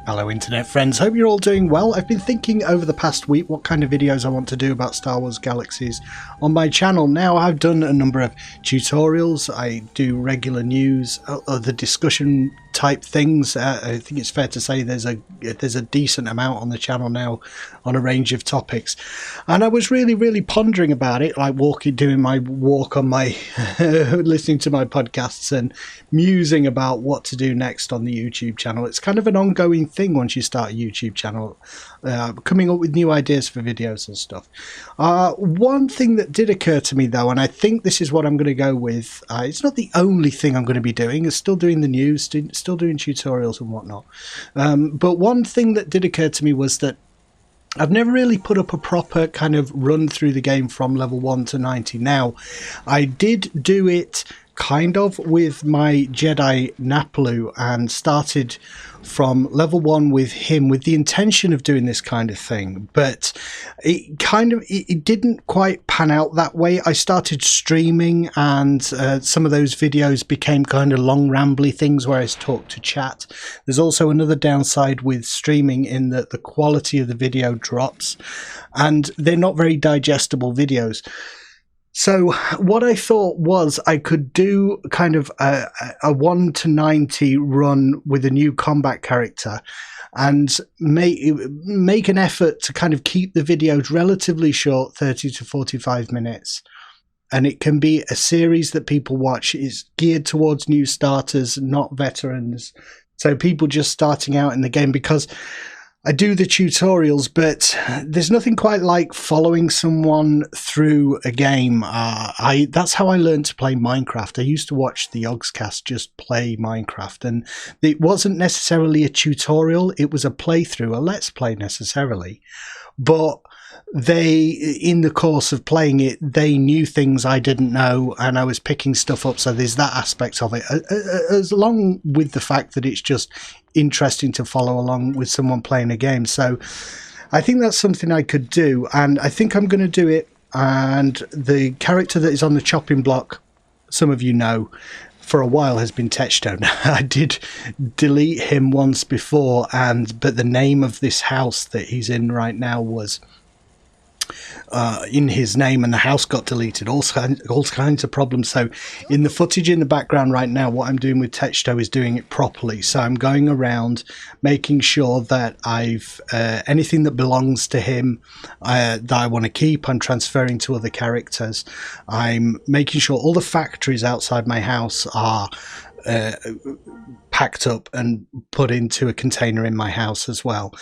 Hello internet friends, hope you're all doing well. I've been thinking over the past week what kind of videos I want to do about Star Wars Galaxies on my channel. Now I've done a number of tutorials, I do regular news, other discussion type things. I think it's fair to say there's a decent amount on the channel now on a range of topics, and I was really pondering about it, like doing my walk on my listening to my podcasts and musing about what to do next on the YouTube channel. It's kind of an ongoing thing once you start a YouTube channel, coming up with new ideas for videos and stuff. One thing that did occur to me though, and I think this is what I'm going to go with, it's not the only thing I'm going to be doing, it's still doing the news, still doing tutorials and whatnot, but one thing that did occur to me was that I've never really put up a proper kind of run through the game from level 1 to 90. Now, I did do it kind of with my Jedi Naplu and started from level 1 with him with the intention of doing this kind of thing, but it didn't quite pan out that way. I started streaming and some of those videos became kind of long rambly things where I talk to chat. There's also another downside with streaming in that the quality of the video drops and they're not very digestible videos. So what I thought was I could do kind of a 1 to 90 run with a new combat character and make an effort to kind of keep the videos relatively short, 30 to 45 minutes. And it can be a series that people watch. It's geared towards new starters, not veterans. So people just starting out in the game, because I do the tutorials, but there's nothing quite like following someone through a game. That's how I learned to play Minecraft. I used to watch the Yogscast just play Minecraft, and it wasn't necessarily a tutorial. It was a playthrough, a let's play necessarily. But in the course of playing it, they knew things I didn't know, and I was picking stuff up. So there's that aspect of it, as along with the fact that it's just interesting to follow along with someone playing a game. So I think that's something I could do, and I think I'm going to do it. And the character that is on the chopping block, some of you know, for a while has been Techto. I did delete him once before, but the name of this house that he's in right now was in his name, and the house got deleted, all kinds of problems. So in the footage in the background right now, what I'm doing with Techto is doing it properly. So I'm going around making sure that I've anything that belongs to him that I want to keep, I'm transferring to other characters. I'm making sure all the factories outside my house are packed up and put into a container in my house as well,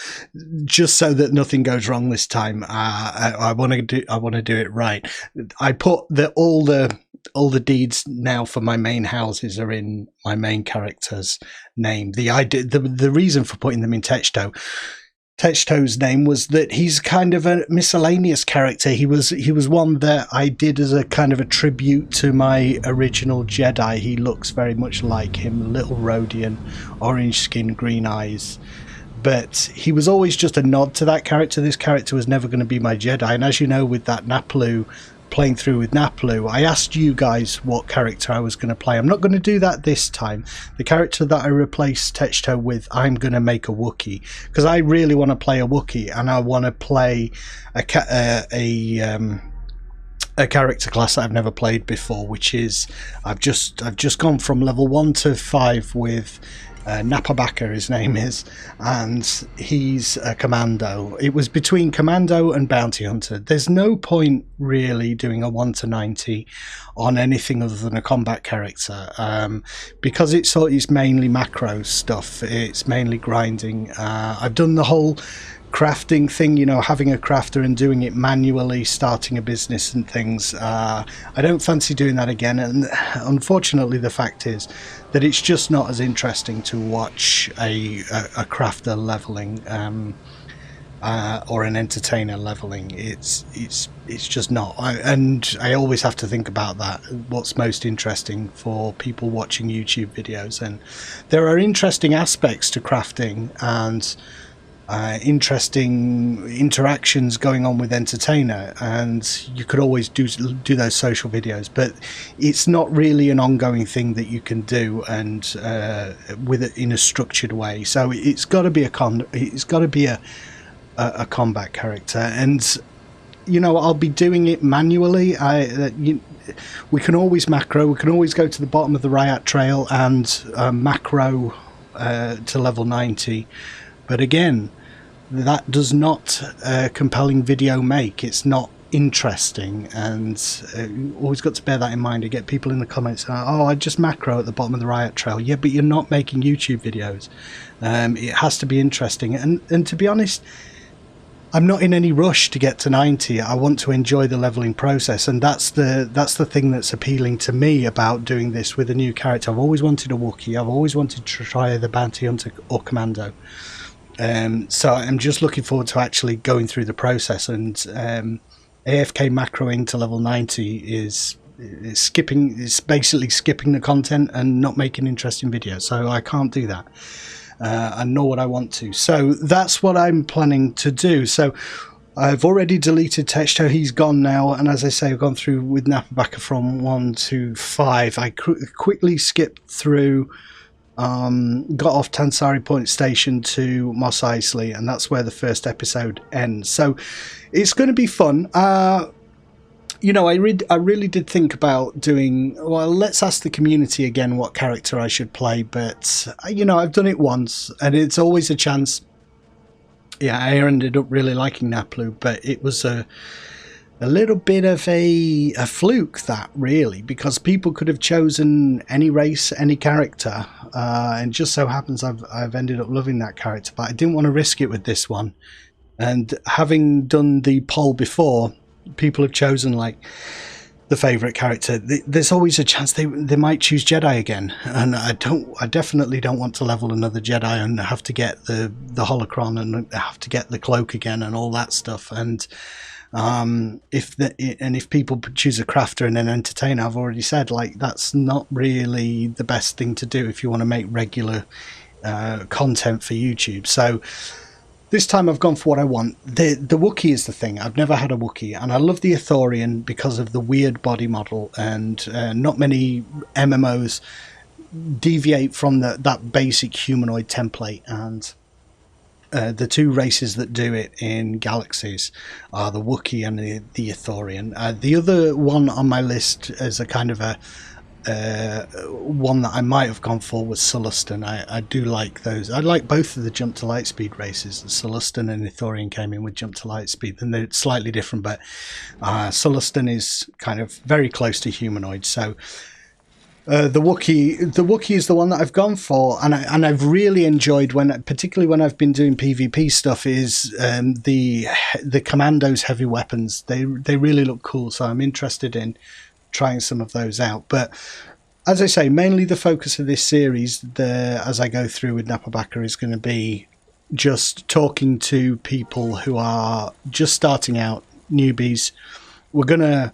just so that nothing goes wrong this time. I want to do it right. I put all the deeds now for my main houses are in my main character's name. The reason for putting them in Techto's name was that he's kind of a miscellaneous character. He was one that I did as a kind of a tribute to my original Jedi. He looks very much like him, little rodian, orange skin, green eyes. But he was always just a nod to that character. This character was never going to be my Jedi. And as you know, with that Naplu, playing through with Naplu, I asked you guys what character I was going to play. I'm not going to do that this time. The character that I replaced Techto with, I'm going to make a Wookiee, because I really want to play a Wookiee, and I want to play a character class that I've never played before, which is I've just gone from level 1 to 5 with Napabaka, his name is, and he's a commando. It was between commando and bounty hunter. There's no point really doing a 1 to 90 on anything other than a combat character, because it's mainly macro stuff. It's mainly grinding. I've done the whole crafting thing, you know, having a crafter and doing it manually, starting a business and things. I don't fancy doing that again, and unfortunately the fact is that it's just not as interesting to watch a crafter leveling or an entertainer leveling. It's just not. And I always have to think about that, what's most interesting for people watching YouTube videos. And there are interesting aspects to crafting, and interesting interactions going on with Entertainer, and you could always do those social videos, but it's not really an ongoing thing that you can do and with it in a structured way. So it's got to be a combat character, and you know, I'll be doing it manually. We can always macro. We can always go to the bottom of the Riot Trail and macro to level 90. But again, that does not compelling video make. It's not interesting, and always got to bear that in mind. You get people in the comments saying, oh, I just macro at the bottom of the Riot Trail. Yeah, but you're not making YouTube videos. It has to be interesting, and to be honest, I'm not in any rush to get to 90. I want to enjoy the leveling process, and that's the thing that's appealing to me about doing this with a new character. I've always wanted a Wookiee. I've always wanted to try the Bounty Hunter or Commando. So I'm just looking forward to actually going through the process, and AFK macroing to level 90 is basically skipping the content and not making interesting videos. So I can't do that. And nor would I want to. So that's what I'm planning to do. So I've already deleted Techto. He's gone now, and as I say, I've gone through with Napabaka from 1 to 5. I quickly skipped through, got off Tansari Point Station to Mos Eisley, and that's where the first episode ends. So it's going to be fun. You know, I really did think about doing, well, let's ask the community again what character I should play, but, you know, I've done it once, and it's always a chance. Yeah, I ended up really liking Naplu, but it was a little bit of a fluke, that, really, because people could have chosen any race, any character, and just so happens I've ended up loving that character, but I didn't want to risk it with this one. And having done the poll before, people have chosen like the favorite character. There's always a chance they might choose Jedi again, and I definitely don't want to level another Jedi and have to get the holocron and have to get the cloak again and all that stuff. And if people choose a crafter and an entertainer, I've already said, like, that's not really the best thing to do if you want to make regular content for YouTube. So this time I've gone for what I want. The Wookiee is the thing. I've never had a Wookiee, and I love the Ithorian because of the weird body model, and not many MMOs deviate from that basic humanoid template, and the two races that do it in Galaxies are the Wookiee and the Ithorian. The other one on my list is a kind of a one that I might have gone for was Sulustan. I do like those. I like both of the jump to light speed races. Sulustan and Ithorian came in with jump to light speed, and they're slightly different, but Sulustan is kind of very close to humanoid. So the Wookiee is the one that I've gone for, and I've really enjoyed, particularly when I've been doing PvP stuff, is the Commando's heavy weapons. They really look cool, so I'm interested in trying some of those out. But as I say, mainly the focus of this series, as I go through with Napabaka, is going to be just talking to people who are just starting out, newbies. We're going to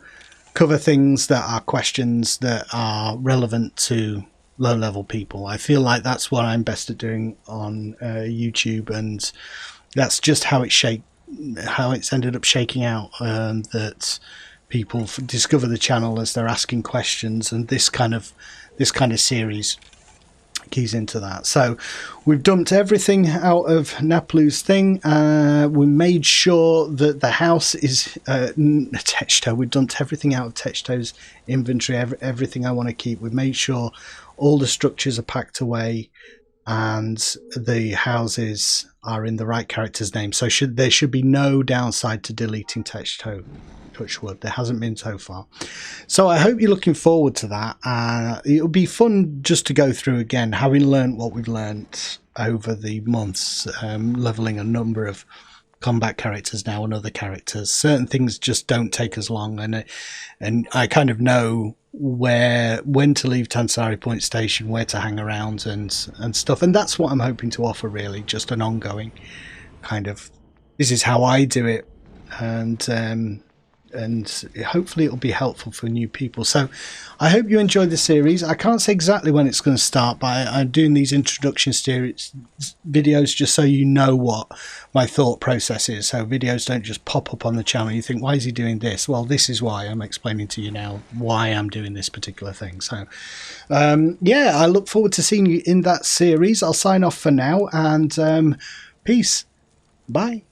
cover things that are questions that are relevant to low-level people. I feel like that's what I'm best at doing on YouTube, and that's just how it's ended up shaking out, that people discover the channel as they're asking questions, and this kind of series keys into that. So we've dumped everything out of Naplu's thing. We made sure that the house is Techto. We've dumped everything out of Techto's inventory, everything I want to keep. We've made sure all the structures are packed away, and the houses are in the right character's name. So there should be no downside to deleting Techto. Touch wood, there hasn't been so far. So I hope you're looking forward to that. It'll be fun just to go through again, having learned what we've learned over the months, leveling a number of combat characters now and other characters. Certain things just don't take as long, and I kind of know when to leave Tansari Point Station, where to hang around and stuff, and that's what I'm hoping to offer, really, just an ongoing kind of, this is how I do it, and and hopefully it'll be helpful for new people. So I hope you enjoyed the series. I can't say exactly when it's going to start, but I'm doing these introduction videos just so you know what my thought process is, so videos don't just pop up on the channel. You think, why is he doing this? Well, this is why. I'm explaining to you now why I'm doing this particular thing. So yeah, I look forward to seeing you in that series. I'll sign off for now, and peace. Bye.